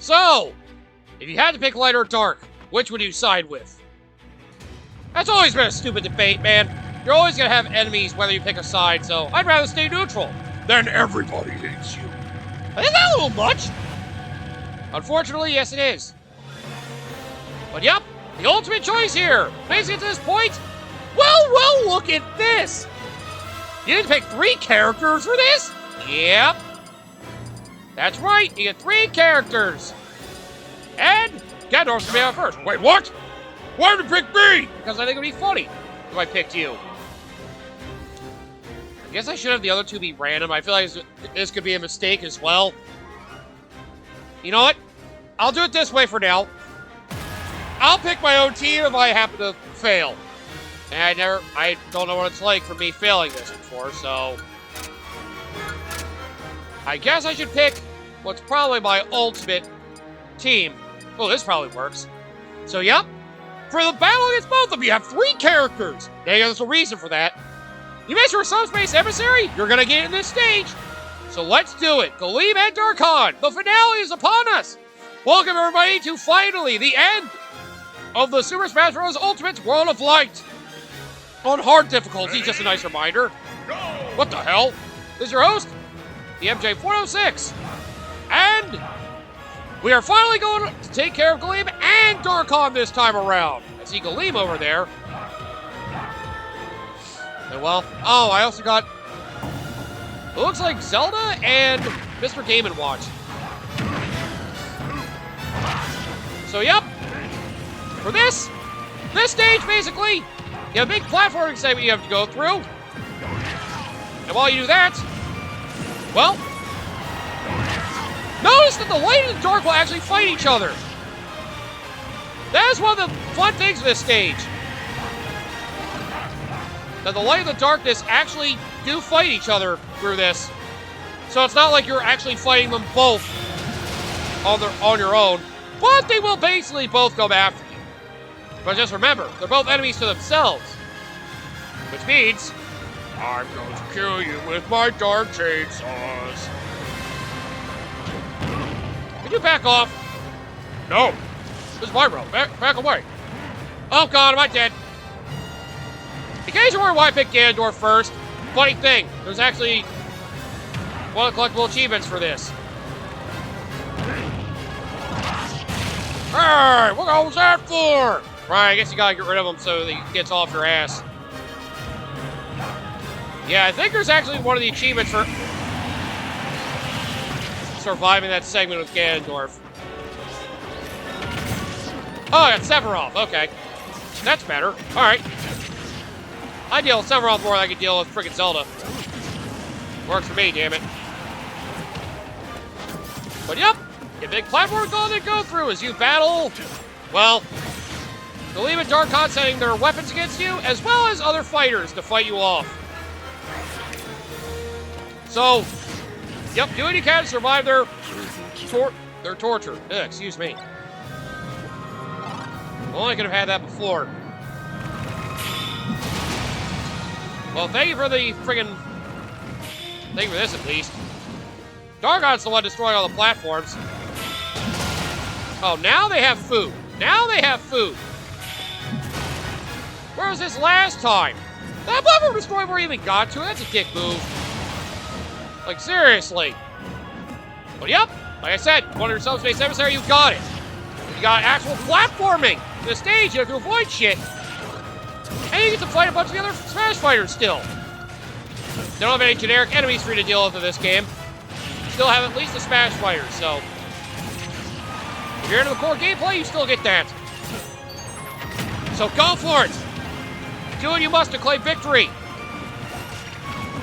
So, if you had to pick light or dark, which would you side with? That's always been a stupid debate, man. You're always going to have enemies whether you pick a side, so I'd rather stay neutral. Then everybody hates you. Isn't that a little much? Unfortunately, yes it is. But yep, the ultimate choice here. Basically at this point, well, look at this. You didn't pick 3 characters for this? Yep. That's right, you get 3 characters. And Ganondorf's gonna be out first. Wait, what? Why did you pick me? Because I think it'd be funny if I picked you. I guess I should have the other 2 be random. I feel like this could be a mistake as well. You know what? I'll do it this way for now. I'll pick my own team if I happen to fail. And I don't know what it's like for me failing this before, so I guess I should pick what's probably my ultimate team. Oh, this probably works. So, yep. For the battle against both of you, you have 3 characters. Now, there's a reason for that. You missed your subspace emissary? You're gonna get in this stage. So let's do it. Galeem and Darkon. The finale is upon us. Welcome, everybody, to finally the end of the Super Smash Bros. Ultimate World of Light. On hard difficulty, just a nice reminder. What the hell? This is your host, the MJ406. And we are finally going to take care of Galeem and Darkon this time around. I see Galeem over there. And well, oh, I also got, it looks like Zelda and Mr. Game & Watch. So, yep. For this stage, basically, you have a big platforming segment you have to go through. And while you do that, well, notice that the light and the dark will actually fight each other. That is one of the fun things of this stage. That the light and the darkness actually do fight each other through this. So it's not like you're actually fighting them both on your own, but they will basically both come after you. But just remember, they're both enemies to themselves. Which means, I'm going to kill you with my dark chainsaws. Can you back off? No. This is my road. Back away. Oh god, am I dead? In case you're wondering why I picked Ganondorf first, funny thing, there's actually one of the collectible achievements for this. Hey, what was that for? Right, I guess you gotta get rid of him so that he gets off your ass. Yeah, I think there's actually one of the achievements for surviving that segment with Ganondorf. Oh, I got Sephiroth. Okay. That's better. Alright. I deal with Sephiroth more than I can deal with frickin' Zelda. Works for me, damn it. But yep, a big platform going to go through as you battle, well, Galeem and Darkon sending their weapons against you, as well as other fighters to fight you off. So, yep, do what you can to survive their torture. Ugh, excuse me. Well, I could have had that before. Well, thank you for the friggin'... Thank you for this, at least. Darkon's the one destroying all the platforms. Oh, now they have food. Now they have food. Where was this last time? That platform destroyed before we even got to it. That's a dick move. Like, seriously. But yep, like I said, one of your subspace emissary, you got it. You got actual platforming. The stage, you have to avoid shit. And you get to fight a bunch of the other Smash fighters still. They don't have any generic enemies for you to deal with in this game. You still have at least the Smash fighters, so if you're into the core gameplay, you still get that. So go for it. Do what you must to claim victory.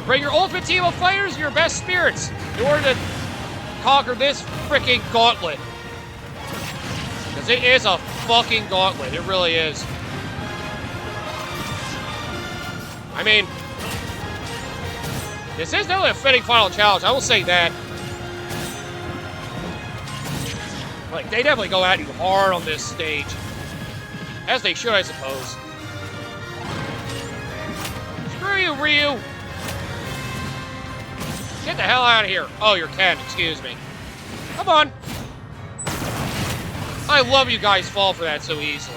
Bring your ultimate team of fighters and your best spirits in order to conquer this freaking gauntlet. Because it is a fucking gauntlet. It really is. I mean, this is definitely a fitting final challenge. I will say that. Like, they definitely go at you hard on this stage. As they should, I suppose. Screw you, Ryu! Get the hell out of here. Oh, you're Ken, excuse me. Come on. I love you guys fall for that so easily.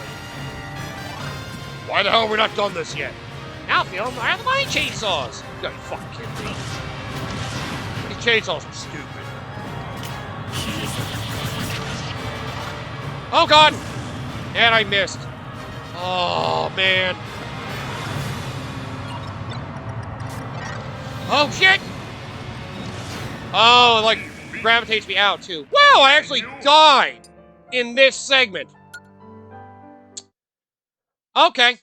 Why the hell have we not done this yet? Now feel I have the mining chainsaws. You gotta fucking kidding me. These chainsaws are stupid. Oh god! And I missed. Oh man. Oh shit! Oh, it like gravitates me out too. Wow, I actually died in this segment. Okay.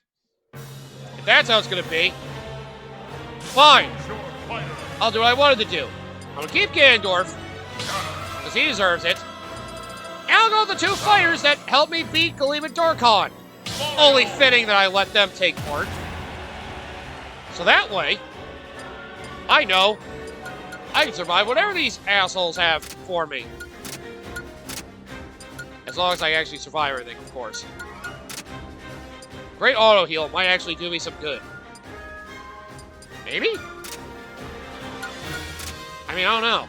If that's how it's gonna be, fine. I'll do what I wanted to do. I'm gonna keep Ganondorf, because he deserves it. And I'll go with the two fighters that helped me beat Galeem and Darkon. Only fitting that I let them take part. So that way, I know I can survive whatever these assholes have for me. As long as I actually survive everything, of course. Great auto heal might actually do me some good. Maybe? I mean, I don't know.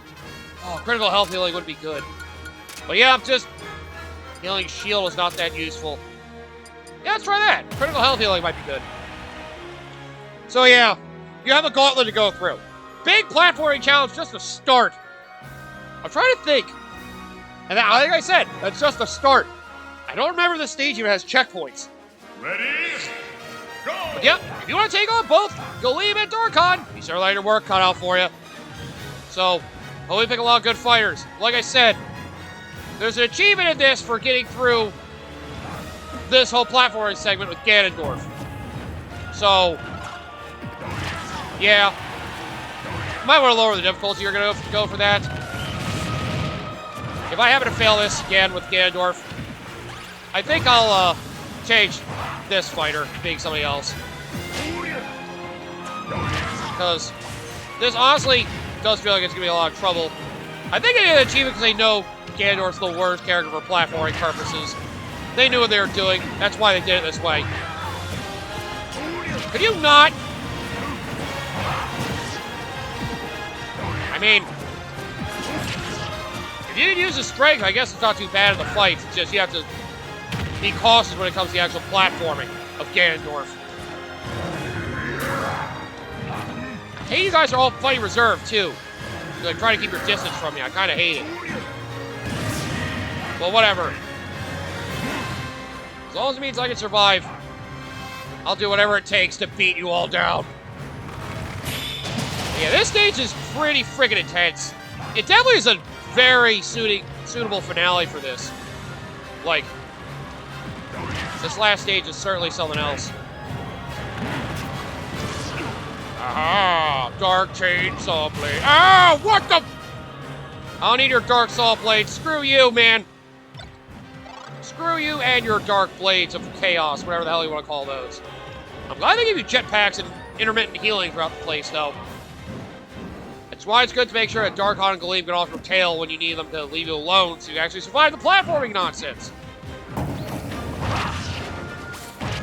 Oh, critical health healing would be good. But yeah, I'm just... Healing shield is not that useful. Yeah, let's try that. Critical health healing might be good. So yeah, you have a gauntlet to go through. Big platforming challenge just to start. I'm trying to think. And that, like I said, that's just a start. I don't remember this stage even has checkpoints. Ready? Go! But yep, if you want to take on both Galeem and Darkon, you certainly have your work cut out for you. So, hopefully pick a lot of good fighters. Like I said, there's an achievement in this for getting through this whole platforming segment with Ganondorf. So, yeah. Might want to lower the difficulty. You're going to go for that. If I happen to fail this again with Ganondorf, I think I'll change this fighter being somebody else. Because this honestly does feel like it's going to be a lot of trouble. I think I did an achievement because they know Ganondorf's the worst character for platforming purposes. They knew what they were doing. That's why they did it this way. Could you not? I mean, if you use his strength, I guess it's not too bad in the fights. It's just you have to be cautious when it comes to the actual platforming of Ganondorf. Hey, you guys are all fighting reserve, too. Like, trying to keep your distance from me. I kind of hate it. Well, whatever. As long as it means I can survive, I'll do whatever it takes to beat you all down. Yeah, this stage is pretty friggin' intense. It definitely is a very suitable finale for this. Like, this last stage is certainly something else. Aha! Dark chainsaw blade. Ah! What the? I don't need your dark saw blade. Screw you, man. Screw you and your dark blades of chaos, whatever the hell you want to call those. I'm glad they give you jetpacks and intermittent healing throughout the place, though. That's why it's good to make sure that Darkon and Galeem get off your tail when you need them to leave you alone so you can actually survive the platforming nonsense.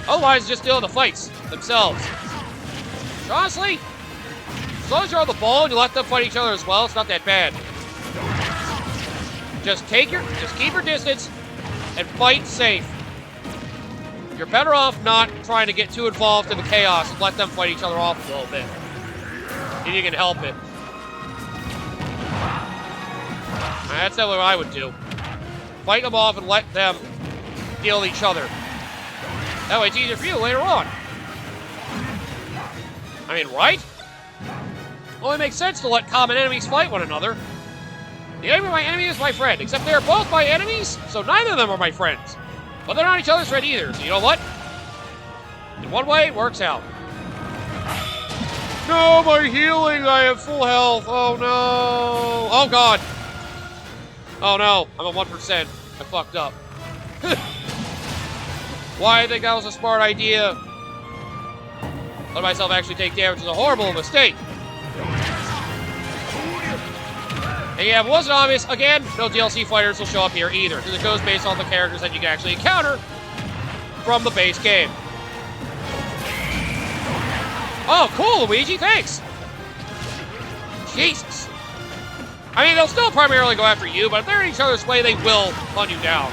Otherwise, just deal with the fights themselves. So honestly, as long as you're on the ball and you let them fight each other as well, it's not that bad. Just keep your distance and fight safe. You're better off not trying to get too involved in the chaos and let them fight each other off a little bit. If you can help it. That's definitely what I would do. Fight them off and let them deal with each other. That way it's easier for you later on. I mean, right? It only makes sense to let common enemies fight one another. The enemy of my enemy is my friend, except they are both my enemies, so neither of them are my friends. But they're not each other's friend either, so you know what? In one way, it works out. No, my healing! I have full health! Oh no! Oh god! Oh no, I'm at 1%. I fucked up. Why I think that was a smart idea? Let myself actually take damage is a horrible mistake. And yeah, if it wasn't obvious, again, no DLC fighters will show up here either, because it goes based on the characters that you can actually encounter from the base game. Oh, cool, Luigi, thanks! Jesus. I mean, they'll still primarily go after you, but if they're in each other's way, they will hunt you down.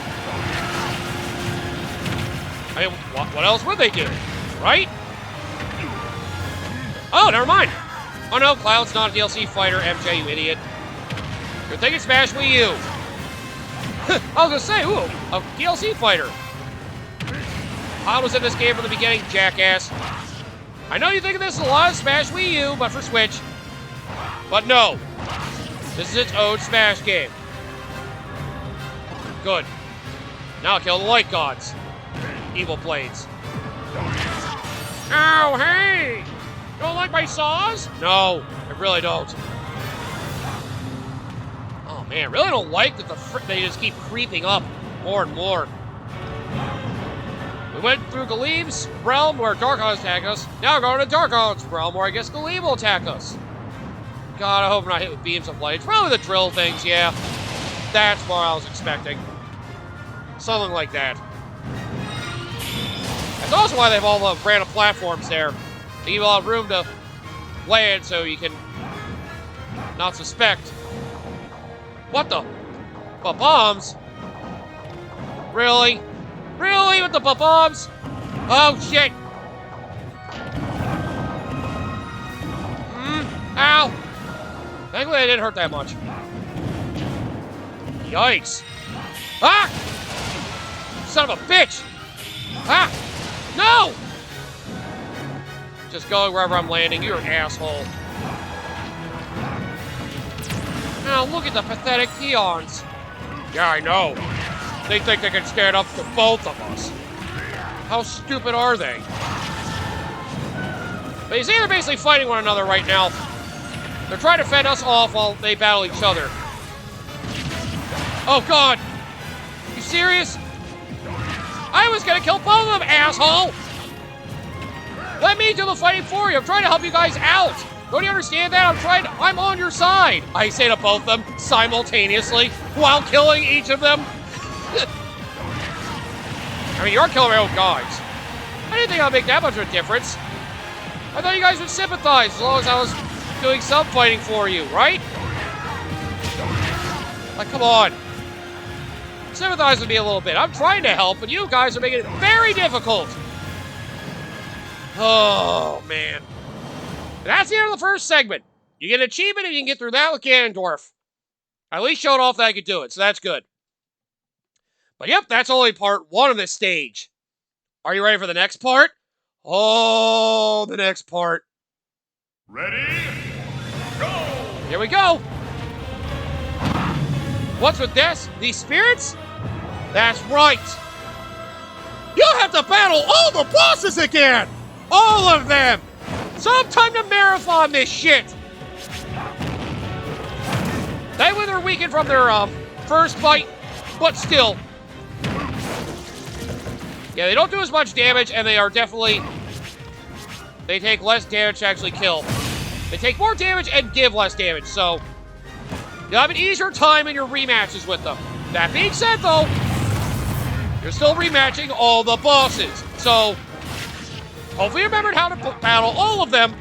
I mean, what else would they do? Right? Oh, never mind. Oh no, Cloud's not a DLC fighter, MJ, you idiot. You're thinking Smash Wii U. I was gonna say, ooh, a DLC fighter. Cloud was in this game from the beginning, jackass. I know you think of this as a lot of Smash Wii U, but for Switch. But no. This is its own Smash game. Good. Now kill the light gods. Evil blades. Ow, hey! Don't like my saws? No, I really don't. Oh man, really don't like that they just keep creeping up more and more. We went through Galeeb's realm where Darkhan's attack us. Now we're going to Darkhan's realm where I guess Galeeb will attack us. God, I hope we're not hit with beams of light. It's probably the drill things, yeah. That's what I was expecting. Something like that. That's also why they have all the random platforms there. They give you a lot of room to land so you can not suspect. What the? Bombs? Really? Really? With the bombs? Oh, shit. Ow. Thankfully, I didn't hurt that much. Yikes. Ah! Son of a bitch! Ah! No! Just going wherever I'm landing. You're an asshole. Now look at the pathetic peons. Yeah, I know. They think they can stand up to both of us. How stupid are they? But you see, they're basically fighting one another right now. They're trying to fend us off while they battle each other. Oh, God. You serious? I was gonna kill both of them, asshole! Let me do the fighting for you. I'm trying to help you guys out. Don't you understand that? I'm on your side. I say to both of them simultaneously while killing each of them. I mean, you're killing my own guys. I didn't think I'd make that much of a difference. I thought you guys would sympathize as long as I was doing some fighting for you, right? Like, come on. Sympathize with me a little bit. I'm trying to help, but you guys are making it very difficult. Oh, man. And that's the end of the first segment. You get an achievement if you can get through that with Ganondorf. I at least showed off that I could do it, so that's good. But yep, that's only part one of this stage. Are you ready for the next part? Oh, the next part. Ready? Go! Here we go. What's with this? These spirits? That's right. You'll have to battle all the bosses again! All of them! Sometime to marathon this shit! They were weakened from their first fight, but still. Yeah, they don't do as much damage, and they are definitely... They take less damage to actually kill. They take more damage and give less damage, so... You'll have an easier time in your rematches with them. That being said, though, you're still rematching all the bosses. So, hopefully you remembered how to battle all of them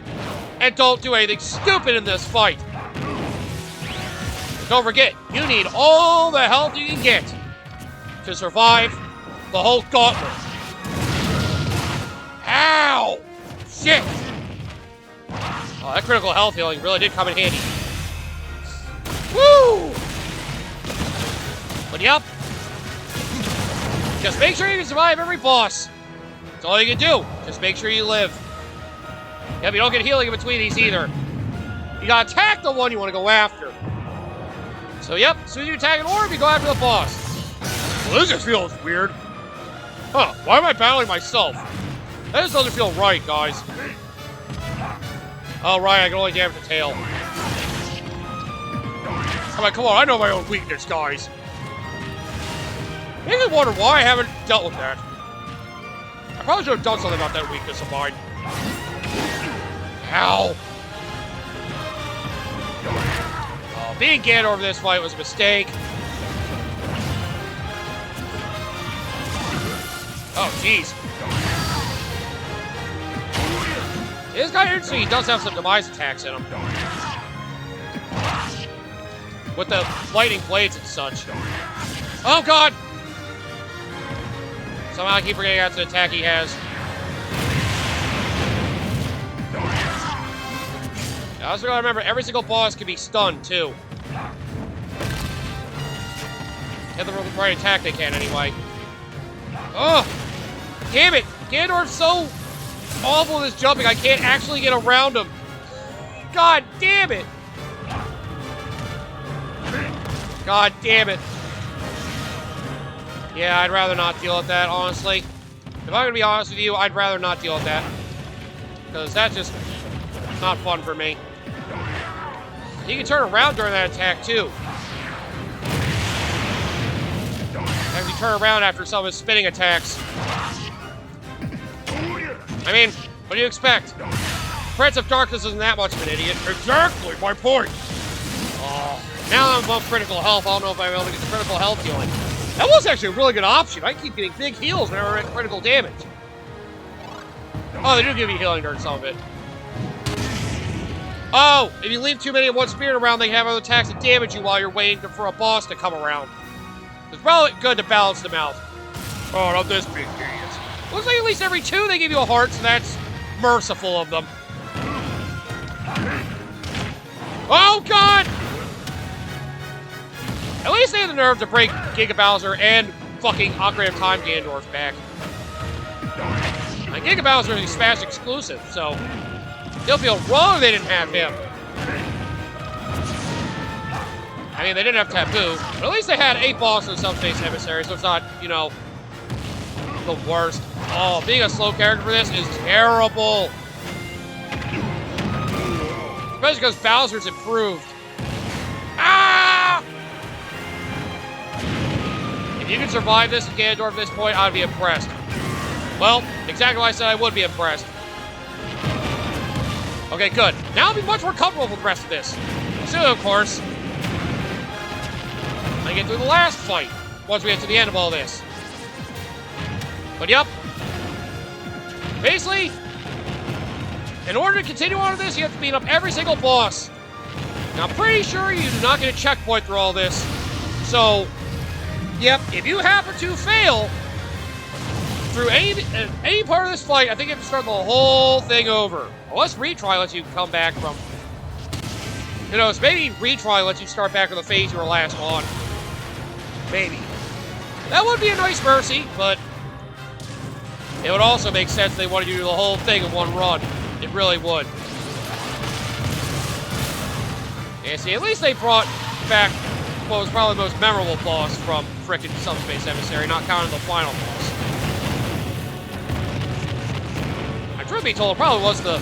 and don't do anything stupid in this fight. But don't forget, you need all the health you can get to survive the whole gauntlet. Ow! Shit! Oh, that critical health healing really did come in handy. Woo! But yep. Just make sure you can survive every boss. That's all you can do. Just make sure you live. Yep, you don't get healing in between these either. You gotta attack the one you want to go after. So yep, as soon as you attack an orb, you go after the boss. Well, this just feels weird. Huh, why am I battling myself? That just doesn't feel right, guys. Oh, right, I can only damage the tail. Come on, I know my own weakness, guys. Makes me wonder why I haven't dealt with that. I probably should have done something about that weakness of mine. Ow. Oh, being Ganondorf in this fight was a mistake. Oh, jeez. This guy interesting. He does have some demise attacks in him. With the lightning blades and such. Oh, God! Somehow I keep forgetting that's an attack he has. I also gotta remember, every single boss can be stunned, too. Get the right attack they can, anyway. Ugh! Damn it! Ganondorf's so awful with his jumping, I can't actually get around him. God damn it! God damn it. Yeah, I'd rather not deal with that, honestly. If I'm gonna be honest with you, I'd rather not deal with that. Because that's just not fun for me. He can turn around during that attack, too. Actually turn around after some of his spinning attacks. I mean, what do you expect? Prince of Darkness isn't that much of an idiot. Exactly, my point! Oh, now I'm above critical health. I don't know if I'm able to get the critical health healing. That was actually a really good option. I keep getting big heals whenever I make critical damage. Oh, they do give you healing during some of it. Oh, if you leave too many of one spirit around, they have other attacks that damage you while you're waiting for a boss to come around. It's probably good to balance them out. Oh, not this big idiot. Looks like at least every 2 they give you a heart, so that's merciful of them. Oh, God! At least they had the nerve to break Giga Bowser and fucking Ocarina of Time Ganondorf back. And Giga Bowser is a Smash exclusive, so they'll feel wrong they didn't have him. I mean, they didn't have Taboo, but at least they had 8 bosses in Subspace Emissary, so it's not, you know, the worst. Oh, being a slow character for this is terrible. Especially because Bowser's improved. Ah! If you can survive this with Ganondorf at this point, I'd be impressed. Well, exactly what I said I would be impressed. Okay, good. Now I'll be much more comfortable with the rest of this. Soon, of course. I get through the last fight once we get to the end of all this. But yep. Basically, in order to continue on with this, you have to beat up every single boss. Now, I'm pretty sure you do not get a checkpoint through all this. So, yep, if you happen to fail through any part of this fight, I think you have to start the whole thing over. Unless retry lets you come back from... You know, maybe retry lets you start back with the phase you were last on. Maybe. That would be a nice mercy, but it would also make sense they wanted you to do the whole thing in one run. It really would. Yeah, see, at least they brought back what was probably the most memorable boss from frickin' Subspace Emissary, not counting the final boss. Truth be told, it probably was the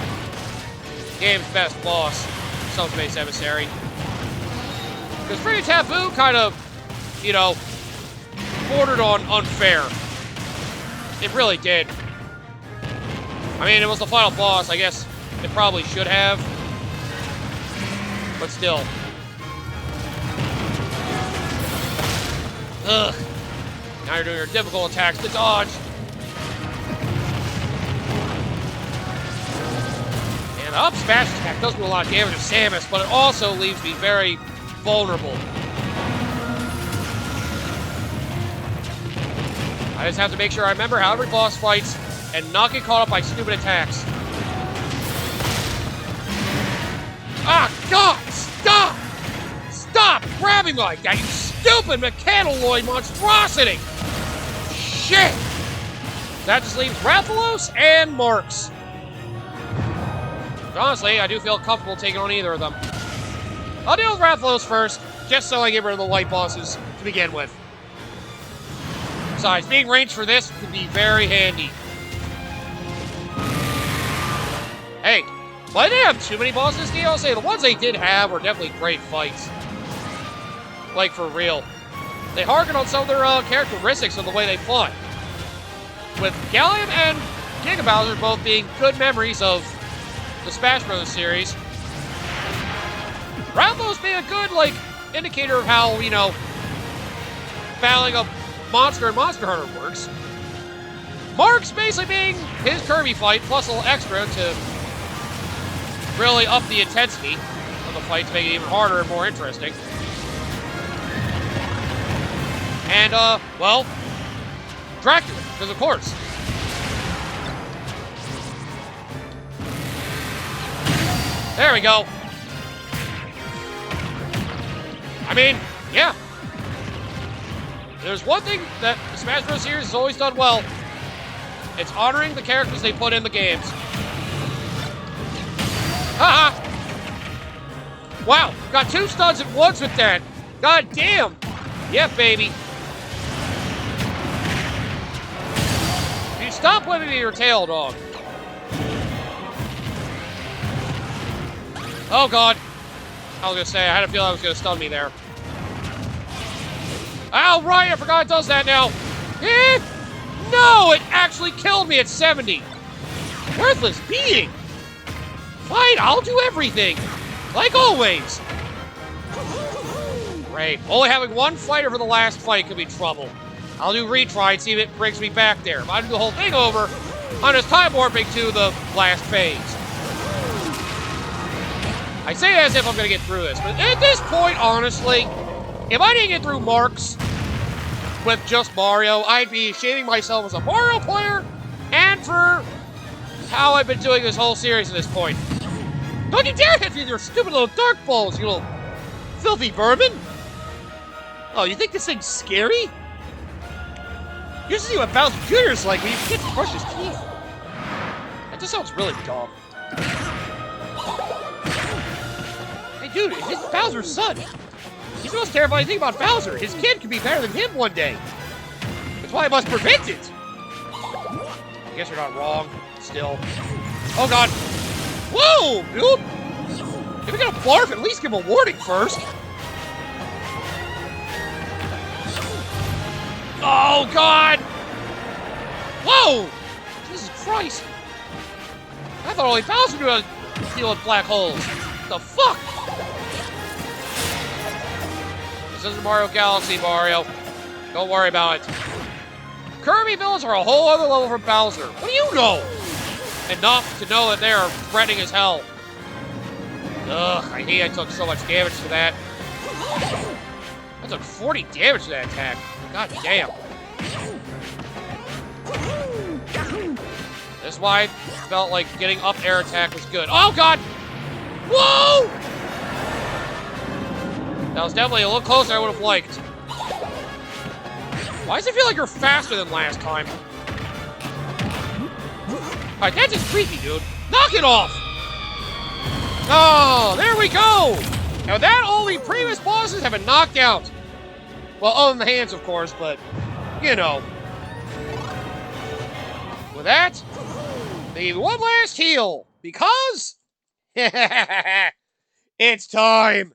game's best boss, Subspace Emissary. Because Free Taboo kind of, you know, bordered on unfair. It really did. I mean, it was the final boss. I guess it probably should have. But still. Ugh. Now you're doing your difficult attacks to dodge. And the up smash attack does do a lot of damage to Samus, but it also leaves me very vulnerable. I just have to make sure I remember how every boss fights and not get caught up by stupid attacks. Ah, God! Stop! Stop grabbing like that, you stupid Mechanoid monstrosity! Shit! That just leaves Rathalos and Marks. Honestly, I do feel comfortable taking on either of them. I'll deal with Rathalos first, just so I get rid of the light bosses to begin with. Besides, being ranged for this could be very handy. Hey, well, I didn't have too many bosses this game. I'll say the ones they did have were definitely great fights. Like, for real. They harken on some of their characteristics of the way they fought. With Gallium and Giga Bowser both being good memories of the Smash Bros. Series. Rathalos being a good, like, indicator of how, you know, battling a monster and Monster Hunter works. Mark's basically being his Kirby fight, plus a little extra to really up the intensity of the fight to make it even harder and more interesting. And, well, Dracula, because of course. There we go. I mean, yeah. There's one thing that the Smash Bros. Series has always done well. It's honoring the characters they put in the games. Haha! Wow, got 2 stuns at once with that. God damn. Yeah, baby. You stop whipping me your tail, dog. Oh, God. I was gonna say, I had a feeling I was gonna stun me there. Oh, right, I forgot it does that now. No, it actually killed me at 70. Worthless being. Fine, I'll do everything. Like always. Great. Only having one fighter for the last fight could be trouble. I'll do retry and see if it brings me back there. If I do the whole thing over, I'm just time warping to the last phase. I say it as if I'm going to get through this, but at this point, honestly, if I didn't get through Marks with just Mario, I'd be shaming myself as a Mario player and for how I've been doing this whole series at this point. Don't you dare hit me with your stupid little dark balls, you little filthy vermin! Oh, you think this thing's scary? You should see what Bowser Jr.'s like when he gets to brush his teeth. That just sounds really dumb. Hey, dude, it's Bowser's son. He's the most terrifying thing about Bowser. His kid could be better than him one day. That's why I must prevent it. I guess you're not wrong. Still. Oh, God. Whoa, dude! If you're gonna barf, at least give a warning first. Oh, God! Whoa! Jesus Christ! I thought only Bowser knew how to deal with black holes. The fuck? This isn't Mario Galaxy, Mario. Don't worry about it. Kirby villains are a whole other level from Bowser. What do you know? Enough to know that they are threatening as hell. Ugh, I hate I took so much damage to that. I took 40 damage to that attack. God damn. This is why I felt like getting up air attack was good. Oh, God! Whoa! That was definitely a little closer than I would have liked. Why does it feel like you're faster than last time? Alright, that's just creepy, dude. Knock it off! Oh, there we go! Now that only previous bosses have been knocked out. Well, other than the hands, of course, but, you know. With that, they give one last heal, because... it's time!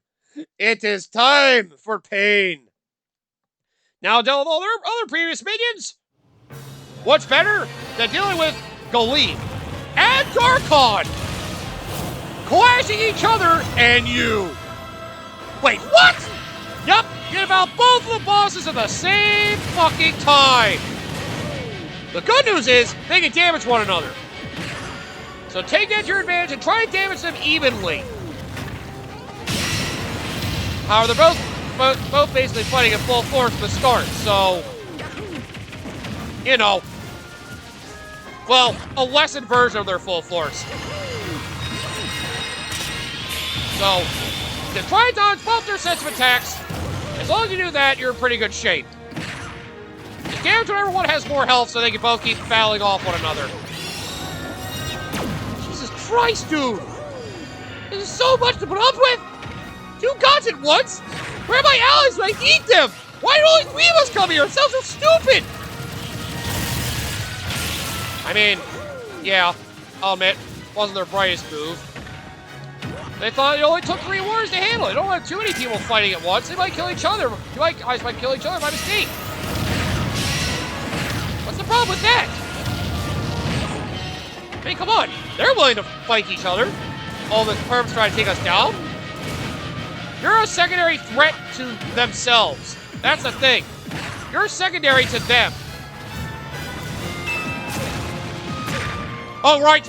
It is time for pain! Now, deal with all their other previous minions? What's better than dealing with Galeem and Darkon clashing each other and you? Wait, what? Yup, get about both of the bosses at the same fucking time. The good news is they can damage one another. So take that to your advantage and try and damage them evenly. However, they're both basically fighting at full force at the start, so, you know, well, a lessened version of their full force. So, to try and dodge both their sets of attacks, as long as you do that, you're in pretty good shape. Just damage whenever one has more health so they can both keep fouling off one another. Jesus Christ, dude! This is so much to put up with! 2 gods at once? Where are my allies when I need them? Why did only 3 of us come here? It sounds so stupid! I mean, yeah, I'll admit, wasn't their brightest move. They thought it only took 3 warriors to handle it. They don't have too many people fighting at once. They might kill each other. Guys might kill each other by mistake. What's the problem with that? I mean, come on. They're willing to fight each other. All the perps trying to take us down. You're a secondary threat to themselves. That's the thing. You're secondary to them. Oh, right.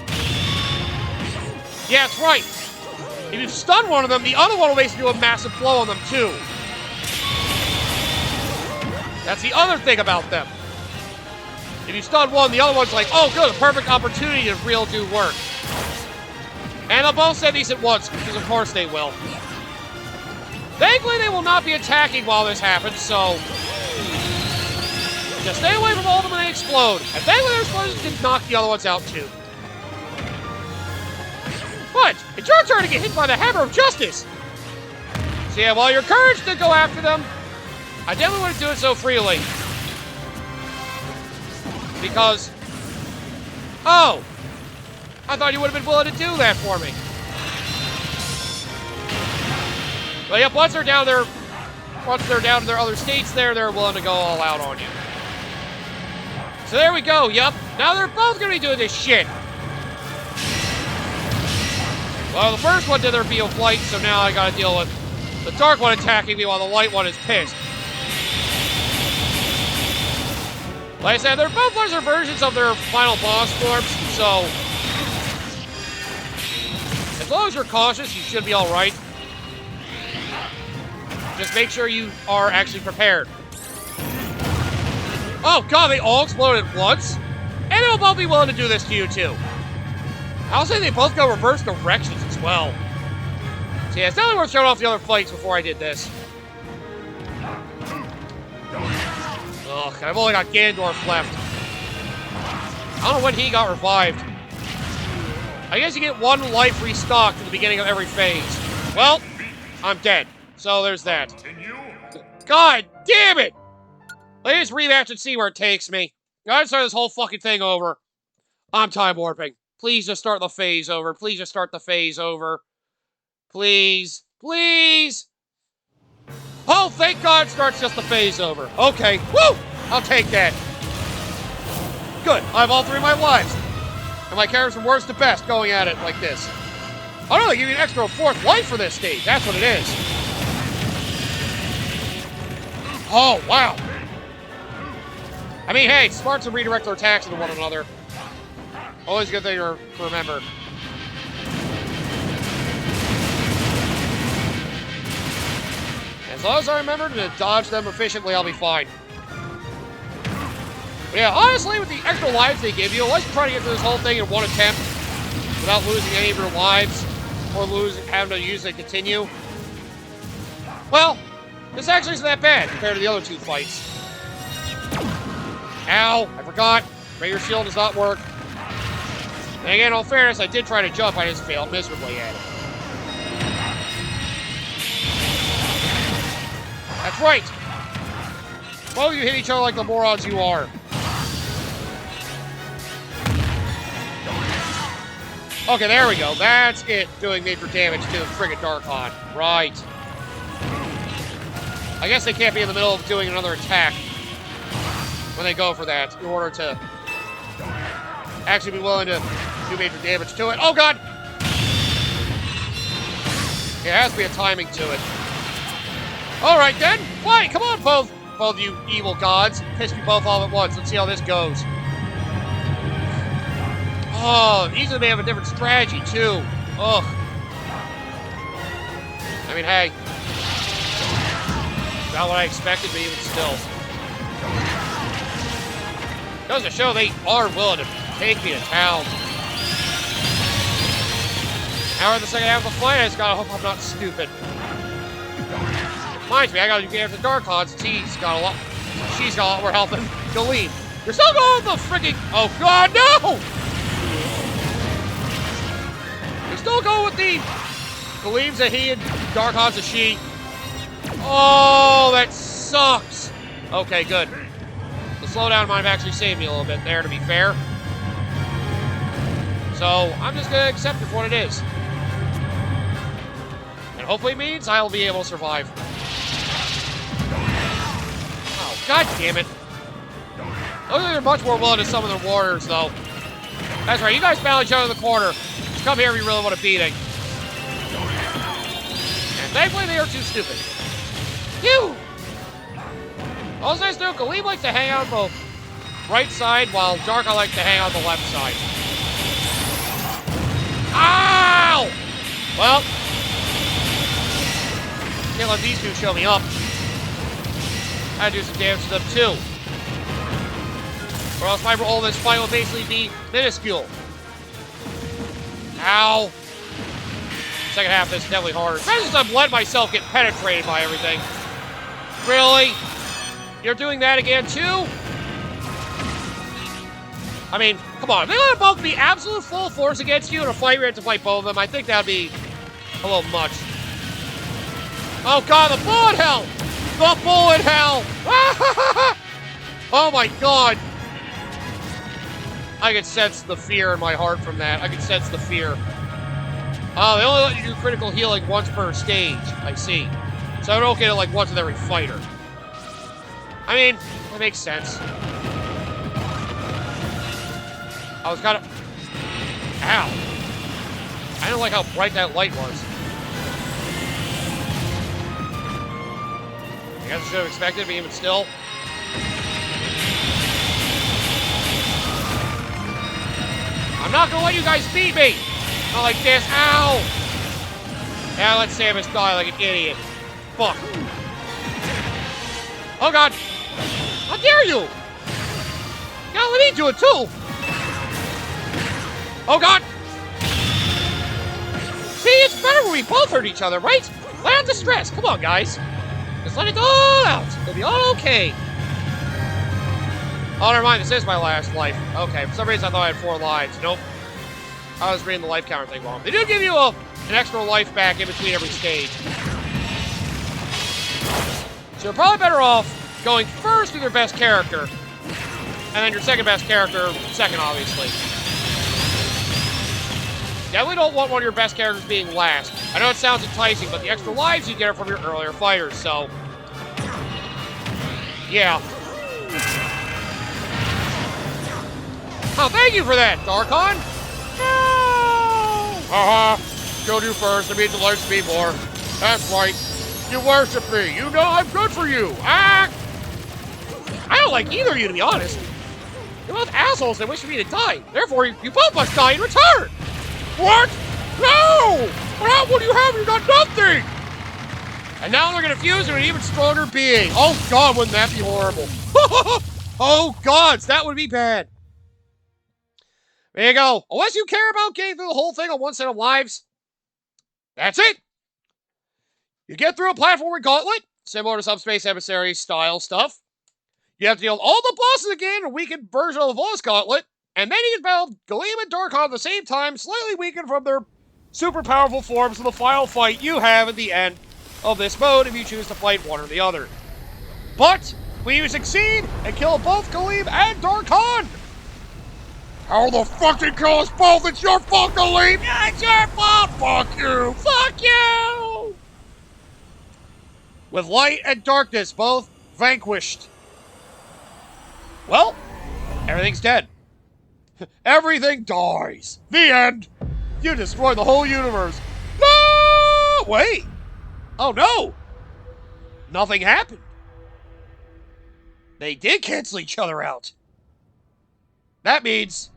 Yeah, that's right. If you stun one of them, the other one will basically do a massive blow on them, too. That's the other thing about them. If you stun one, the other one's like, oh, good, a perfect opportunity to real do work. And they'll both send these at once, because of course they will. Thankfully, they will not be attacking while this happens, so just stay away from all of them when they explode. And thankfully, their explosions can knock the other ones out, too. But it's your turn to get hit by the Hammer of Justice. So yeah, while you're encouraged to go after them, I definitely wouldn't do it so freely. Because, oh, I thought you would have been willing to do that for me. But yep, once they're down to their other states there, they're willing to go all out on you. So there we go, yep. Now they're both gonna be doing this shit. Well, the first one did their Beam of Light, so now I gotta deal with the dark one attacking me while the light one is pissed. Like I said, they're both lesser versions of their final boss forms, so as long as you're cautious, you should be alright. Just make sure you are actually prepared. Oh god, they all exploded at once? And they'll both be willing to do this to you too. I'll say they both go reverse directions as well. So yeah, it's definitely worth showing off the other fights before I did this. Ugh, I've only got Ganondorf left. I don't know when he got revived. I guess you get one life restocked at the beginning of every phase. Well, I'm dead. So there's that. God damn it! Let me just rematch and see where it takes me. I gotta start this whole fucking thing over. I'm time warping. Please just start the phase over. Please just start the phase over. Please. Please! Oh, thank God it starts just the phase over. Okay. Woo! I'll take that. Good. I have all three of my lives. And my character's from worst to best going at it like this. Oh no, they give you an extra fourth life for this stage. That's what it is. Oh, wow. I mean, hey, it's smart to redirect their attacks into one another. Always a good thing to remember. As long as I remember to dodge them efficiently, I'll be fine. But yeah, honestly, with the extra lives they give you, let's try to get through this whole thing in one attempt without losing any of your lives or having to use it continue. Well, this actually isn't that bad compared to the other two fights. Ow, I forgot. Greater Shield does not work. And again, in all fairness, I did try to jump, I just failed miserably at it. That's right! Both of you hit each other like the morons you are. Okay, there we go. That's it, doing major damage to the friggin' Darkon. Right. I guess they can't be in the middle of doing another attack when they go for that, in order to actually be willing to do major damage to it. Oh, God! There has to be a timing to it. All right, then. Fight! Come on, both you evil gods. Piss you both off at once. Let's see how this goes. Oh, easily they have a different strategy, too. Ugh. I mean, hey. Not what I expected, but even still. Goes to show they are willing to take me to town. Now we're in the second half of the fight. I just gotta hope I'm not stupid. Reminds me, I gotta get after Darkon since she's got a lot more health than Galim. You're still going with the freaking. Oh God, no! You're still going with the Galim's a he and Darkon's a she. Oh, that sucks. Okay, good. The slowdown might have actually saved me a little bit there, to be fair. So, I'm just gonna accept it for what it is. And hopefully it means I'll be able to survive. Oh, God damn it. Looks like they're much more willing to summon their warriors, though. That's right, you guys battle each other in the corner. Just come here if you really want a beating. And thankfully they are too stupid. Phew! Also nice to know, Galim likes to hang out on the right side, while Darkon likes to hang out on the left side. Ow! Well, can't let these two show me up. I do some damage to them too. Or else my role in this fight will basically be minuscule. Ow. Second half of this is definitely harder. Especially since I've let myself get penetrated by everything. Really? You're doing that again too? I mean, come on. If they let both be absolute full force against you in a fight where you have to fight both of them, I think that'd be a little much. Oh god, the bullet hell! The bullet hell! Oh my god! I could sense the fear in my heart from that. I could sense the fear. Oh, they only let you do critical healing once per stage. I see. So I don't get it like once with every fighter. I mean, that makes sense. I was kind of... Ow. I don't like how bright that light was. I guess I should have expected it, but even still. I'm not gonna let you guys beat me! Not like this. Ow! Now let Samus die like an idiot. Fuck. Oh god! How dare you! Now let me do it too! Oh god! See, it's better when we both hurt each other, right? Let out the stress. Come on, guys. Just let it all out. It'll be all okay. Oh, never mind. This is my last life. Okay, for some reason I thought I had 4 lives. Nope. I was reading the life counter thing wrong. They do give you an extra life back in between every stage. So you're probably better off going first with your best character, and then your second best character second, obviously. Definitely don't want one of your best characters being last. I know it sounds enticing, but the extra lives you get are from your earlier fighters, so... yeah. Oh, thank you for that, Darkon! No! Haha, killed you first, it means it likes me more. That's right. You worship me. You know I'm good for you. Ah! I don't like either of you, to be honest. You're both assholes that wish for me to die. Therefore, you both must die in return. What? No! What would you have? You got nothing! And now they're gonna fuse into an even stronger being. Oh god, wouldn't that be horrible? Oh gods, that would be bad. There you go. Unless you care about getting through the whole thing on one set of lives, that's it. You get through a platformer gauntlet, similar to Subspace Emissary style stuff. You have to deal with all the bosses again, a weakened version of the Voice Gauntlet, and then you can battle Galeem and Darkon at the same time, slightly weakened from their super powerful forms in the final fight you have at the end of this mode if you choose to fight one or the other. But when you succeed and kill both Galeem and Darkon, how the fuck did kill us both? It's your fault, Galeem! Yeah, it's your fault! Fuck you! Fuck you! With light and darkness both vanquished. Well, everything's dead. Everything dies. The end. You destroyed the whole universe. No! Wait. Oh no. Nothing happened. They did cancel each other out. That means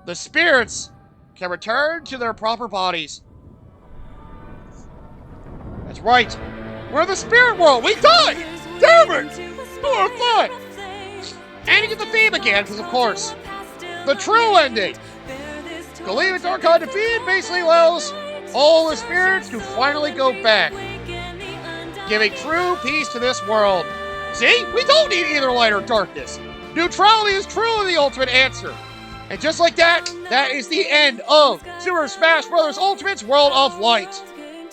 the spirits can return to their proper bodies. That's right. We're the spirit world. We died. Damn it. Poor thought. And you get the theme again, because of course, the true ending. Galeem and Darkon defeated basically allows all the spirits to finally go back, giving true peace to this world. See? We don't need either light or darkness. Neutrality is truly the ultimate answer. And just like that, that is the end of Super Smash Bros. Ultimate's World of Light.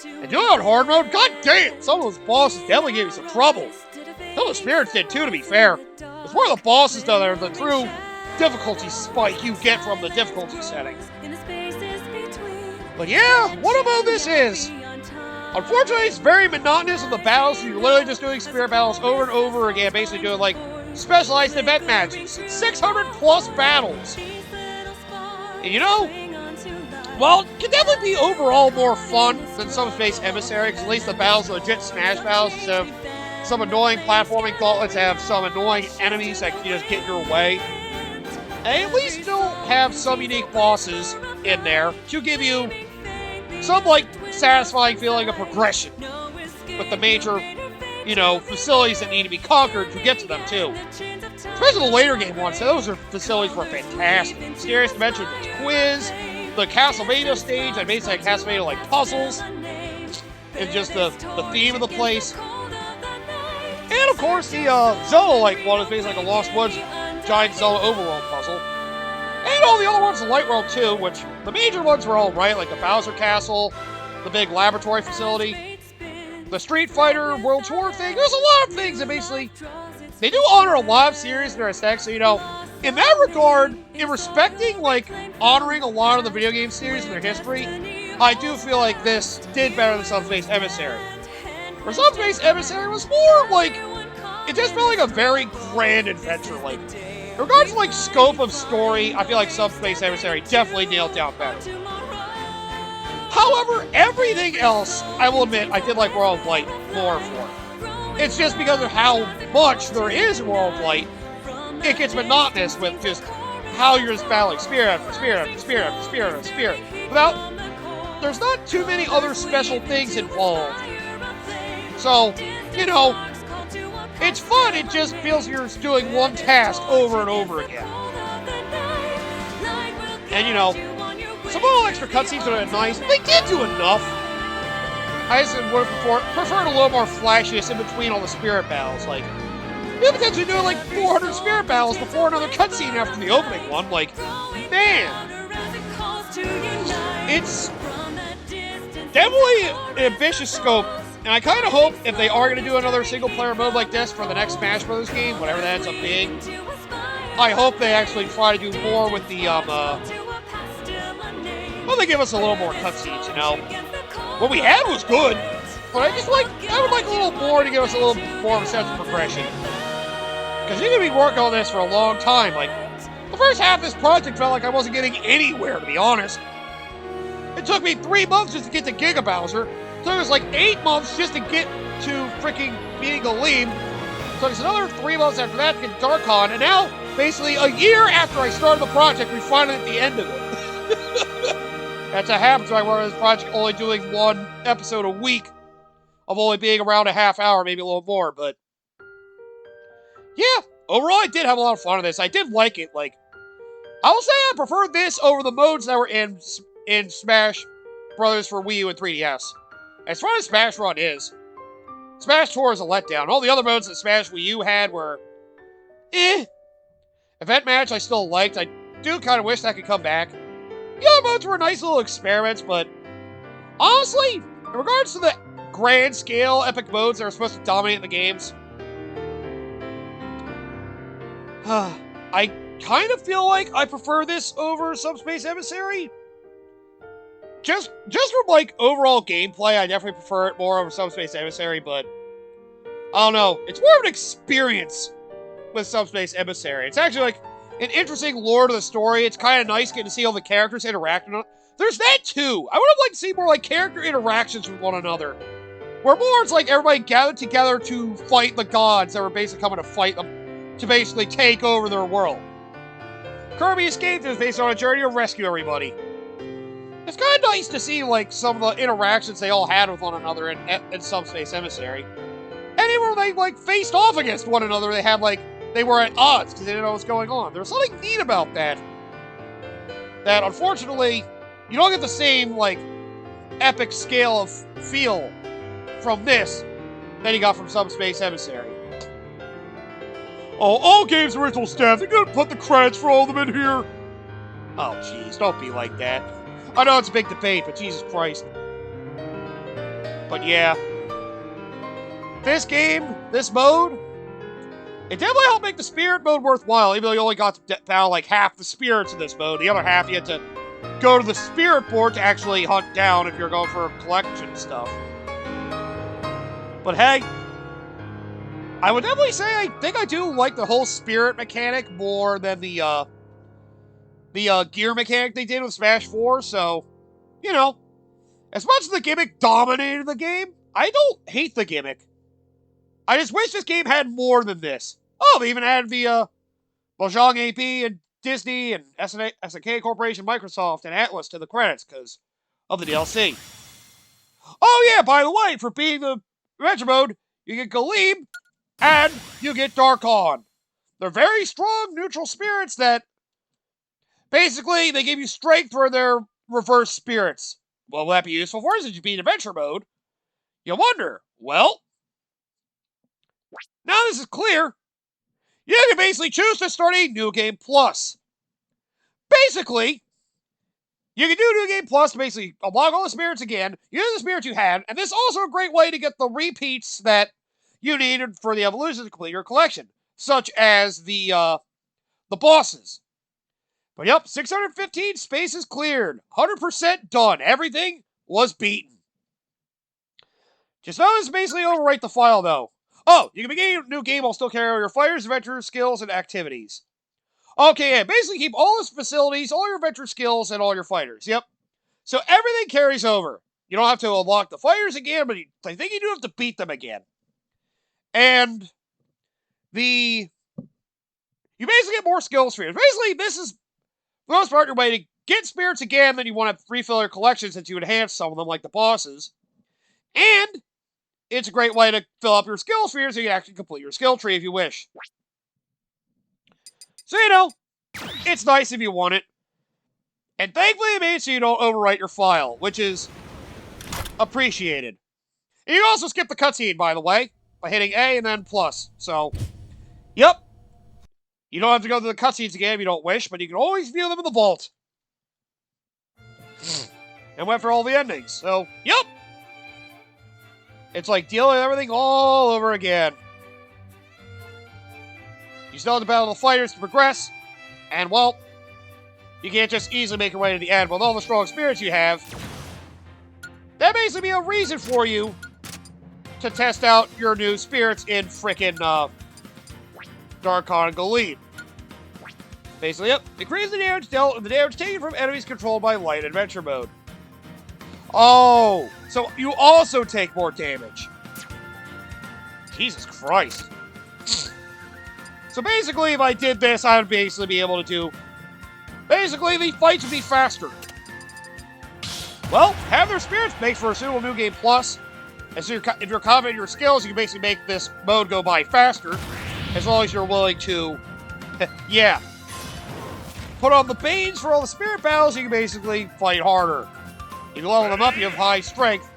And doing it on hard mode, god damn, some of those bosses definitely gave me some trouble. Some of the spirits did too, to be fair. It's more of the bosses, though, that are the true difficulty spike you get from the difficulty setting. But yeah, what about this is? Unfortunately, it's very monotonous in the battles, so you're literally just doing spirit battles over and over again, basically doing, like, specialized event matches. It's 600 plus battles. And you know, well, it can definitely be overall more fun than Subspace Emissary, because at least the battles are legit Smash battles, instead of some annoying platforming gauntlets have some annoying enemies that can just get your way. And at least still have some unique bosses in there to give you some, like, satisfying feeling of progression with the major, you know, facilities that need to be conquered to get to them, too. Especially the later game ones, those facilities were fantastic. Mysterious Dimension, the quiz, the Castlevania stage, I made some Castlevania-like puzzles, and just the theme of the place. And, of course, the Zelda-like one is basically like a Lost Woods giant Zelda overworld puzzle. And all the other ones in Light World, too, which the major ones were all right, like the Bowser Castle, the big laboratory facility, the Street Fighter World Tour thing. There's a lot of things that basically, they do honor a lot of series in their aesthetics. So, you know, in that regard, in respecting, like, honoring a lot of the video game series in their history, I do feel like this did better than Subspace Emissary. For Subspace Emissary was more, like, it just felt like a very grand adventure. Like, in regards to, like, scope of story, I feel like Subspace Emissary definitely nailed down better. However, everything else, I will admit, I did like World of Light more for. It's just because of how much there is in World of Light, it gets monotonous with just how you're just battling spirit after spirit after spirit after spirit after spirit. There's not too many other special things involved. So, you know, it's fun, it just feels you're doing one task over and over again. And, you know, some little extra cutscenes are nice. They did do enough. I just would have preferred a little more flashiness in between all the spirit battles. Like, you potentially do like 400 spirit battles before another cutscene after the opening one. Like, man. It's definitely an ambitious scope. And I kind of hope if they are going to do another single-player mode like this for the next Smash Bros. Game, whatever that ends up being, I hope they actually try to do more with the, well, they give us a little more cutscenes, you know. What we had was good, but I would like a little more to give us a little more of a sense of progression. Because you're going to be working on this for a long time. Like, the first half of this project felt like I wasn't getting anywhere, to be honest. It took me 3 months just to get to Giga Bowser. It took us like 8 months just to get to freaking beating Aleem. It took us another 3 months after that to get to Darkon, and now, basically a year after I started the project, we finally at the end of it. That's what happens when I work on this project, only doing 1 episode a week, of only being around a half hour, maybe a little more, but yeah, overall I did have a lot of fun with this. I did like it. Like, I will say I prefer this over the modes that were in Smash Brothers for Wii U and 3DS. As far as Smash Run is, Smash Tour is a letdown. All the other modes that Smash Wii U had were Event Match I still liked. I do kind of wish that could come back. The other modes were nice little experiments, but honestly, in regards to the grand scale epic modes that are supposed to dominate the games, I kind of feel like I prefer this over Subspace Emissary. Just from, like, overall gameplay, I definitely prefer it more over Subspace Emissary, but I don't know. It's more of an experience with Subspace Emissary. It's actually, like, an interesting lore to the story. It's kind of nice getting to see all the characters interacting. There's that, too. I would have liked to see more, like, character interactions with one another. Where more it's like everybody gathered together to fight the gods that were basically coming to fight them, to basically take over their world. Kirby Escaped is based on a journey to rescue everybody. It's kind of nice to see, like, some of the interactions they all had with one another in Subspace Emissary. And even when they, like, faced off against one another, they had, like, they were at odds because they didn't know what's going on. There was something neat about that. That, unfortunately, you don't get the same, like, epic scale of feel from this that you got from Subspace Emissary. Oh, all games' original staff, they're gonna put the credits for all of them in here. Oh, jeez, don't be like that. I know it's a big debate, but Jesus Christ. But yeah. This game, this mode, it definitely helped make the Spirit mode worthwhile, even though you only got to battle like half the spirits in this mode. The other half you had to go to the Spirit board to actually hunt down if you're going for collection stuff. But hey, I would definitely say I think I do like the whole Spirit mechanic more than the gear mechanic they did with Smash 4, so, you know, as much as the gimmick dominated the game, I don't hate the gimmick. I just wish this game had more than this. Oh, they even added the Mojang AP and Disney and SNK Corporation, Microsoft, and Atlas to the credits because of the DLC. Oh yeah, by the way, for beating the Retro Mode, you get Galeb, and you get Darkon. They're very strong neutral spirits that basically they give you strength for their reverse spirits. Well, will that be useful for us if you beat adventure mode? You wonder. Well, now this is clear. You can basically choose to start a New Game Plus. Basically, you can do New Game Plus to basically unlock all the spirits again, use the spirits you had, and this is also a great way to get the repeats that you needed for the evolutions to complete your collection, such as the bosses. But yep, 615 spaces cleared, 100% done. Everything was beaten. Just know this basically overwrite the file though. Oh, you can begin a new game while still carry all your fighters, adventure skills, and activities. Okay, yeah, basically keep all those facilities, all your adventure skills, and all your fighters. Yep. So everything carries over. You don't have to unlock the fighters again, but I think you do have to beat them again. And you basically get more skill spheres. Basically, this is, for the most part, your way to get spirits again, then you want to refill your collection since you enhance some of them, like the bosses. And it's a great way to fill up your skill spheres so you can actually complete your skill tree if you wish. So, you know, it's nice if you want it. And thankfully it made it so you don't overwrite your file, which is appreciated. And you can also skip the cutscene, by the way, by hitting A and then plus. So, yep. You don't have to go through the cutscenes again if you don't wish, but you can always view them in the vault. And went for all the endings. So, yep. It's like dealing with everything all over again. You still have to battle the fighters to progress, and, well, you can't just easily make your way to the end with all the strong spirits you have. That basically be a reason for you to test out your new spirits in frickin' Darkon and Galeb. Basically, yep, increase the damage dealt and the damage taken from enemies controlled by light adventure mode. Oh, so you also take more damage. Jesus Christ. So basically, if I did this, I would basically be able to do... Basically, the fights would be faster. Well, have their spirits makes for a suitable New Game Plus. And so if you're confident in your skills, you can basically make this mode go by faster. As long as you're willing to... yeah. Put on the Banes for all the spirit battles, you can basically fight harder. You can level them up, you have high strength.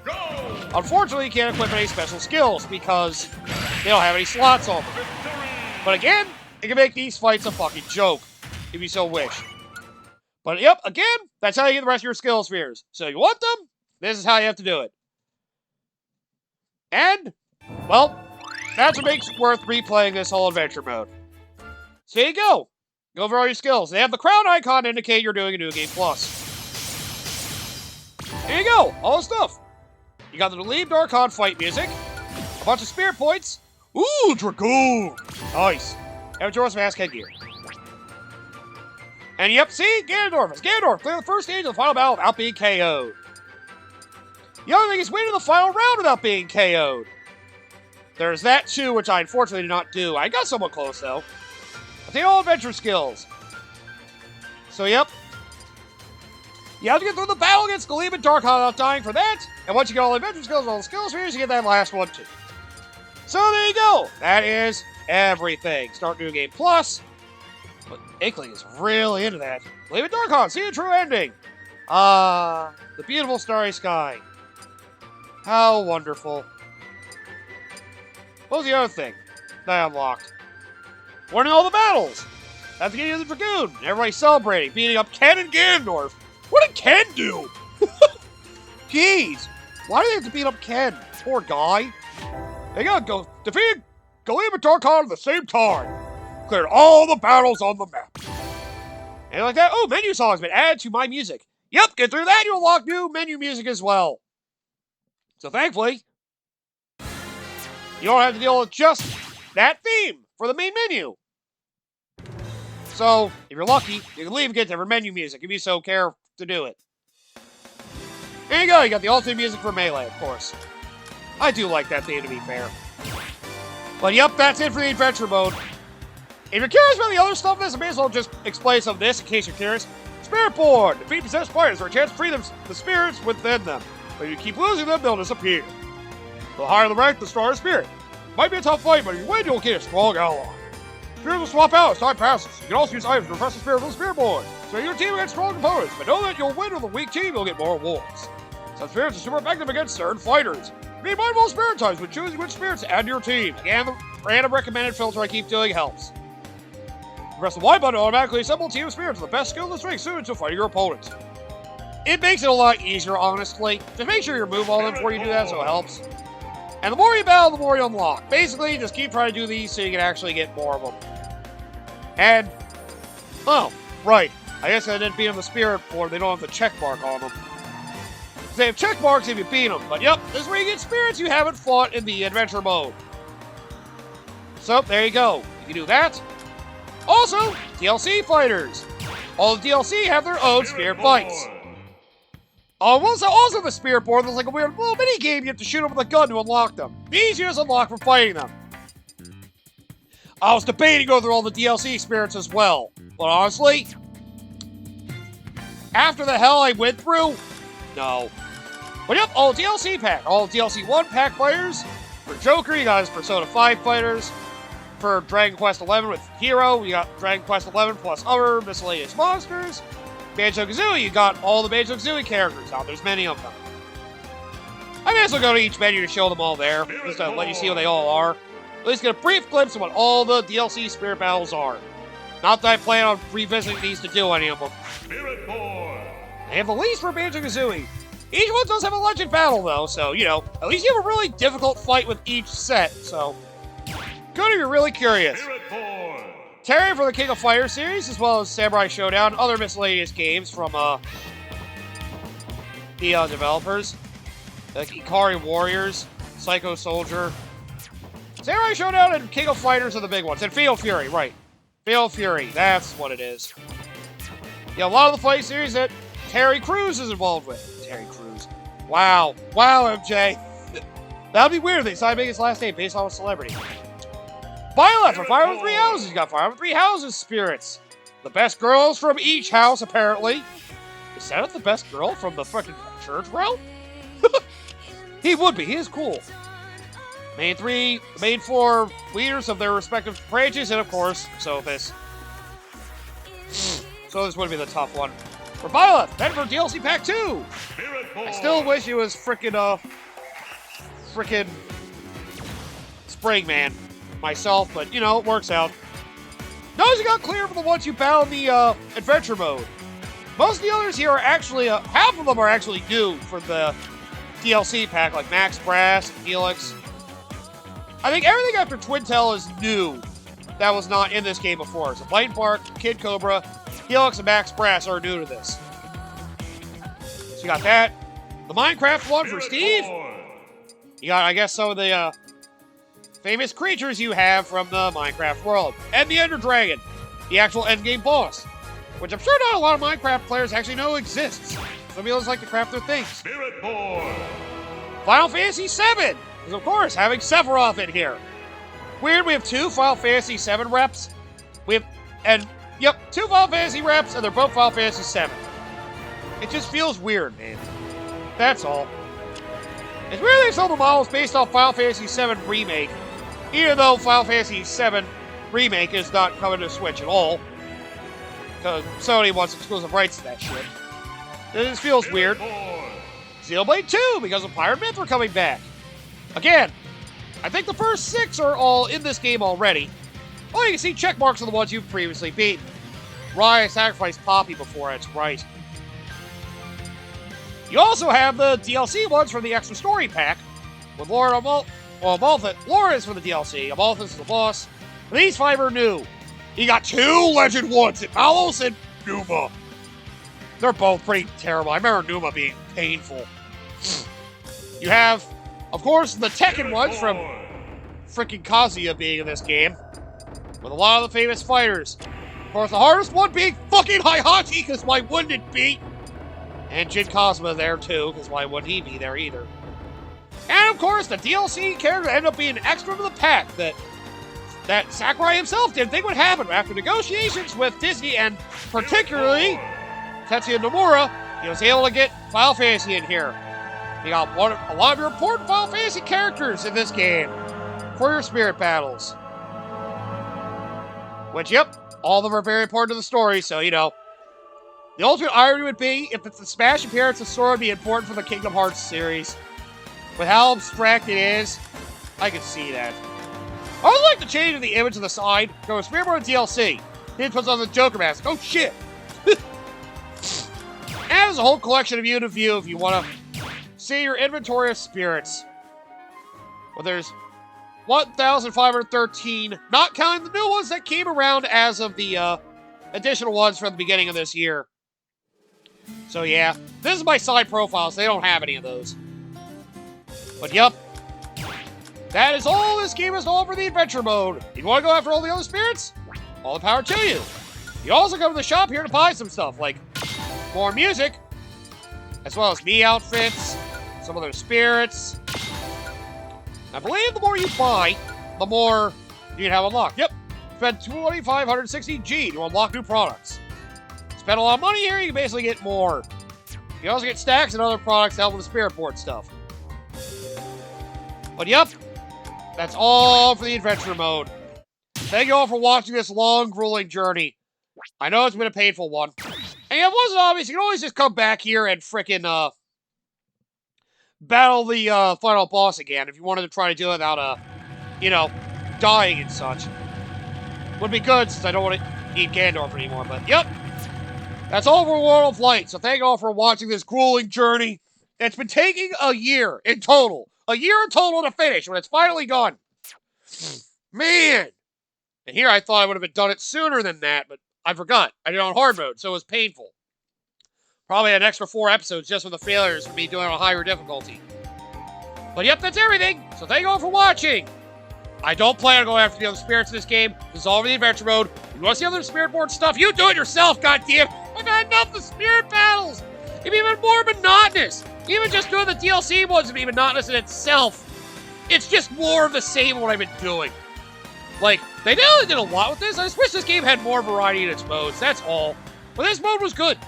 Unfortunately, you can't equip any special skills because they don't have any slots on them. But again, it can make these fights a fucking joke, if you so wish. But yep, again, that's how you get the rest of your skill spheres. So you want them, this is how you have to do it. And, well, that's what makes it worth replaying this whole adventure mode. So here you go. Go over all your skills. They have the crown icon to indicate you're doing a New Game Plus. Here you go, all the stuff. You got the Galeb Darkon fight music, a bunch of spirit points. Ooh, Dragoon! Nice. And Majora's Mask headgear. And yep, see? Ganondorf. It's Ganondorf. Clear the first stage of the final battle without being KO'd. The other thing is win in the final round without being KO'd. There's that too, which I unfortunately did not do. I got somewhat close though. Obtain all adventure skills. So yep. You have to get through the battle against Galeb and Darkon without dying for that. And once you get all the adventure skills and all the skill spheres, you get that last one too. So there you go. That is everything. Start New Game Plus. But Inkling is really into that. Galeb and Darkon, see the true ending. Ah, the beautiful starry sky. How wonderful. What was the other thing that I unlocked? Winning all the battles. At the beginning of the Dragoon. Everybody's celebrating, beating up Ken and Ganondorf. What did Ken do? Jeez. Why do they have to beat up Ken? Poor guy. They gotta go defeat Galeb and Darkon at the same time. Cleared all the battles on the map. And like that, oh, menu song has been added to my music. Yep, get through that, you unlock new menu music as well. So thankfully, you don't have to deal with just that theme for the main menu. So, if you're lucky, you can leave and get different menu music if you so care to do it. There you go, you got the ultimate music for Melee, of course. I do like that theme, to be fair. But yep, that's it for the adventure mode. If you're curious about the other stuff in this, I may as well just explain some of this in case you're curious. Spirit Board! Defeat possessed spiders for a chance to free the spirits within them. But if you keep losing them, they'll disappear. The higher the rank, the stronger spirit. Might be a tough fight, but if you win, you'll get a strong ally. Spirits will swap out as time passes. You can also use items to refresh the spirit of the Spirit Board. So your team against strong opponents, but know that you'll win with a weak team, you'll get more rewards. Some spirits are super effective against certain fighters. Be mindful of spirit types when choosing which spirits to add to your team. And the random recommended filter I keep doing helps. Press the Y button to automatically assemble a team of spirits with the best skill and strength suited to fighting your opponent. It makes it a lot easier, honestly. Just make sure you remove all of them before you do that, so it helps. And the more you battle, the more you unlock. Basically, just keep trying to do these so you can actually get more of them. And, oh, right. I guess I didn't beat them the spirit board. They don't have the check mark on them. They have check marks if you beat them. But yep, this is where you get spirits you haven't fought in the adventure mode. So, there you go. You can do that. Also, DLC fighters. All the DLC have their own spirit fights. Also the spirit board, there's like a weird little mini game you have to shoot them with a gun to unlock them. These you just unlock from fighting them. I was debating over all the DLC spirits as well, but honestly, after the hell I went through, no. But yep, all DLC pack, all DLC 1 pack fighters. For Joker, you got his Persona 5 fighters. For Dragon Quest XI with Hero, you got Dragon Quest XI plus other miscellaneous monsters. Banjo-Kazooie, you got all the Banjo-Kazooie characters out. There's many of them. I may as well go to each menu to show them all there, just to let you see what they all are. At least get a brief glimpse of what all the DLC spirit battles are. Not that I plan on revisiting these to do any of them. Spirit Board. They have the least for Banjo-Kazooie. Each one does have a legend battle, though, so, you know, at least you have a really difficult fight with each set, so good if you're really curious. Spirit Board. Terry for the King of Fighters series, as well as Samurai Showdown and other miscellaneous games from the developers. Like Ikari Warriors, Psycho Soldier. Samurai Showdown and King of Fighters are the big ones. And Fatal Fury, right. Fatal Fury, that's what it is. Yeah, a lot of the fight series that Terry Crews is involved with. Terry Crews. Wow. Wow, MJ. That would be weird if they decided to make his last name based on a celebrity. Violet for Fire with 3 Houses. You got Fire with 3 Houses spirits. The best girls from each house, apparently. Is that the best girl from the fucking church route? He would be. He is cool. Main 4 leaders of their respective branches, and of course, Sophis. So this would be the tough one. For Violet, then for DLC Pack 2. I still wish it was frickin' Spring Man myself, but you know, it works out. Notice you got clear for the ones you battle in the adventure mode. Most of the others here are actually, half of them are actually new for the DLC pack, like Max Brass, Helix. I think everything after Twintel is new that was not in this game before. So Blight Bark, Kid Cobra, Helix, and Max Brass are new to this. So you got that. The Minecraft one for Steve. You got, I guess, some of the famous creatures you have from the Minecraft world. And the Ender Dragon, the actual endgame boss. Which I'm sure not a lot of Minecraft players actually know exists. Some people just like to craft their things. Spirit Board. Final Fantasy VII is, of course, having Sephiroth in here. Weird, we have 2 Final Fantasy VII reps. We have, 2 Final Fantasy reps, and they're both Final Fantasy VII. It just feels weird, man. That's all. It's weird they sold the models based off Final Fantasy VII Remake, even though Final Fantasy VII Remake is not coming to Switch at all. Because Sony wants exclusive rights to that shit. It just feels weird. Xenoblade 2, because of Pirate Myth, are coming back. Again, I think the first 6 are all in this game already. Oh, you can see check marks on the ones you've previously beaten. Raya sacrificed Poppy before, that's right. You also have the DLC ones from the Extra Story Pack, with Laura Laura is for the DLC, Amalthus is the boss. These 5 are new. You got 2 Legend ones, Malos and Numa. They're both pretty terrible. I remember Numa being painful. You have, of course, the Tekken ones from freaking Kazuya being in this game, with a lot of the famous fighters. Of course, the hardest one being fucking Heihachi, because why wouldn't it be? And Jin Kazuma there too, because why wouldn't he be there either? And of course, the DLC character ended up being extra to the pack that Sakurai himself didn't think would happen after negotiations with Disney, and particularly Tetsuya Nomura. He was able to get Final Fantasy in here. You got a lot of your important Final Fantasy characters in this game. for your spirit battles. Which, yep, all of them are very important to the story, so, you know. The ultimate irony would be if the Smash appearance of Sora would be important for the Kingdom Hearts series. With how abstract it is, I could see that. I would like to change the image of the side. Go with Spirit Mode DLC. He puts on the Joker mask. Oh, shit. And there's a whole collection of you to view if you want to see your inventory of spirits. Well, there's 1,513, not counting the new ones that came around as of the additional ones from the beginning of this year. So yeah, this is my side profiles. They don't have any of those. But yep, that is all this game is all for the adventure mode. If you want to go after all the other spirits, all the power to you. You also come to the shop here to buy some stuff, like more music, as well as me outfits, some other spirits. I believe the more you buy, the more you can have unlocked. Yep, spend 2,560 G to unlock new products. Spend a lot of money here, you can basically get more. You also get stacks and other products to help with the spirit board stuff. But yep, that's all for the adventure mode. Thank you all for watching this long, grueling journey. I know it's been a painful one. And if it wasn't obvious, you can always just come back here and frickin' battle the final boss again if you wanted to try to do it without, you know, dying and such. Would be good since I don't want to eat Gandalf anymore, but yep. That's all for World of Light, so thank you all for watching this grueling journey. It's been taking a year in total. A year in total to finish when it's finally done. Man! And here I thought I would have done it sooner than that, but I forgot. I did it on hard mode, so it was painful. Probably had an extra 4 episodes just with the failures for me doing it on higher difficulty. But yep, that's everything. So thank you all for watching. I don't plan on going after the other spirits in this game. This is all for the adventure mode. If you want to see other spirit board stuff, you do it yourself, goddamn. I've had enough of spirit battles. It'd be even more monotonous. Even just doing the DLC ones would be monotonous in itself. It's just more of the same of what I've been doing. Like, they really did a lot with this. I just wish this game had more variety in its modes, that's all. But this mode was good.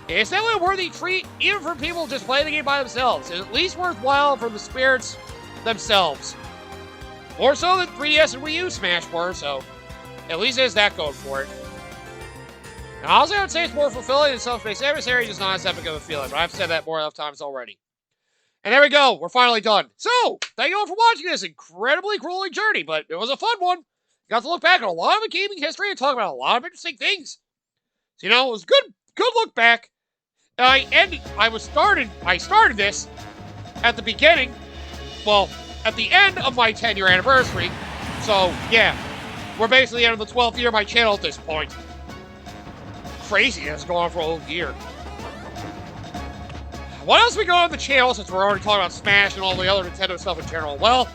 It's definitely a worthy treat, even for people just playing the game by themselves. It's at least worthwhile for the spirits themselves. More so than 3DS and Wii U Smash were, so at least there's that going for it. And honestly, I would say it's more fulfilling than Self-Space Emissary, just not as epic of a feeling, but I've said that more enough times already. And there we go, we're finally done. So, thank you all for watching this incredibly grueling journey, but it was a fun one. Got to look back at a lot of the gaming history and talk about a lot of interesting things. So, you know, it was good look back. I started this at the beginning, well, at the end of my 10-year anniversary. So, yeah, we're basically end of the 12th year of my channel at this point. Crazy, that's going on for a whole year. What else we got on the channel since we're already talking about Smash and all the other Nintendo stuff in general? Well,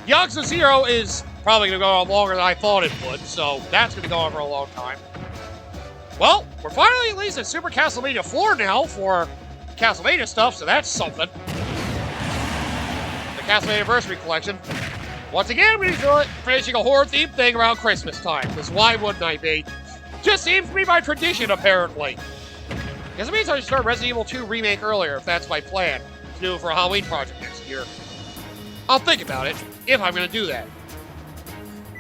Yakuza 0 is probably going to go on longer than I thought it would, so that's going to go on for a long time. Well, we're finally at least at Super Castlevania 4 now for Castlevania stuff, so that's something. The Castlevania Anniversary Collection. Once again, we're finishing a horror-themed thing around Christmas time, because why wouldn't I be? Just seems to be my tradition, apparently. Guess it means I should start Resident Evil 2 Remake earlier, if that's my plan, to do it for a Halloween project next year. I'll think about it, if I'm going to do that.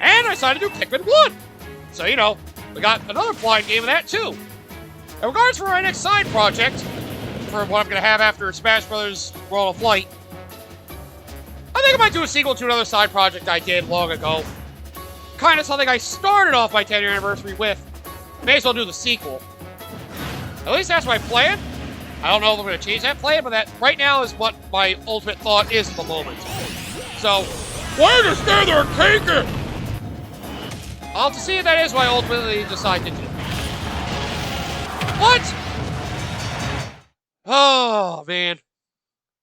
And I decided to do Pikmin 1! So, you know, we got another flying game of that, too. In regards for my next side project, for what I'm going to have after Smash Bros. World of Light, I think I might do a sequel to another side project I did long ago. Kind of something I started off my 10-year anniversary with. May as well do the sequel. At least that's my plan. I don't know if I'm going to change that plan, but that right now is what my ultimate thought is at the moment. So, why just stand there and take it? I'll have to see if that is what I ultimately decide to do. What? Oh, man.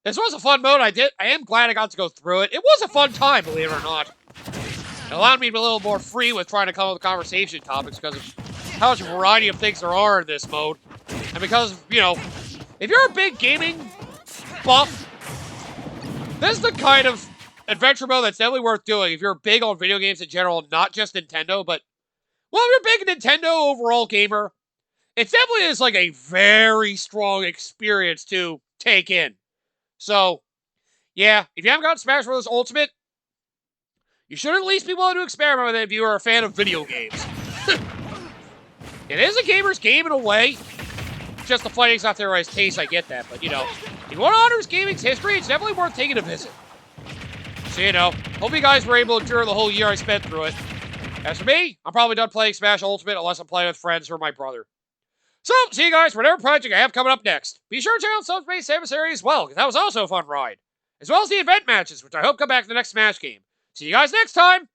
This was a fun mode. I am glad I got to go through it. It was a fun time, believe it or not. It allowed me to be a little more free with trying to come up with conversation topics because of how much variety of things there are in this mode. And because, you know, if you're a big gaming buff, this is the kind of adventure mode that's definitely worth doing if you're big on video games in general, not just Nintendo, but, well, if you're a big Nintendo overall gamer, it definitely is like a very strong experience to take in. So, yeah, if you haven't got Smash Bros. Ultimate, You should at least be willing to experiment with it if you are a fan of video games. It is a gamer's game in a way. Just the fighting's not their right taste, I get that. But, you know, if you want to honor gaming's history, it's definitely worth taking a visit. So, you know, hope you guys were able to endure the whole year I spent through it. As for me, I'm probably done playing Smash Ultimate unless I'm playing with friends or my brother. So, see you guys for whatever project I have coming up next. Be sure to check out Subspace Emissary as well, because that was also a fun ride. As well as the event matches, which I hope come back in the next Smash game. See you guys next time!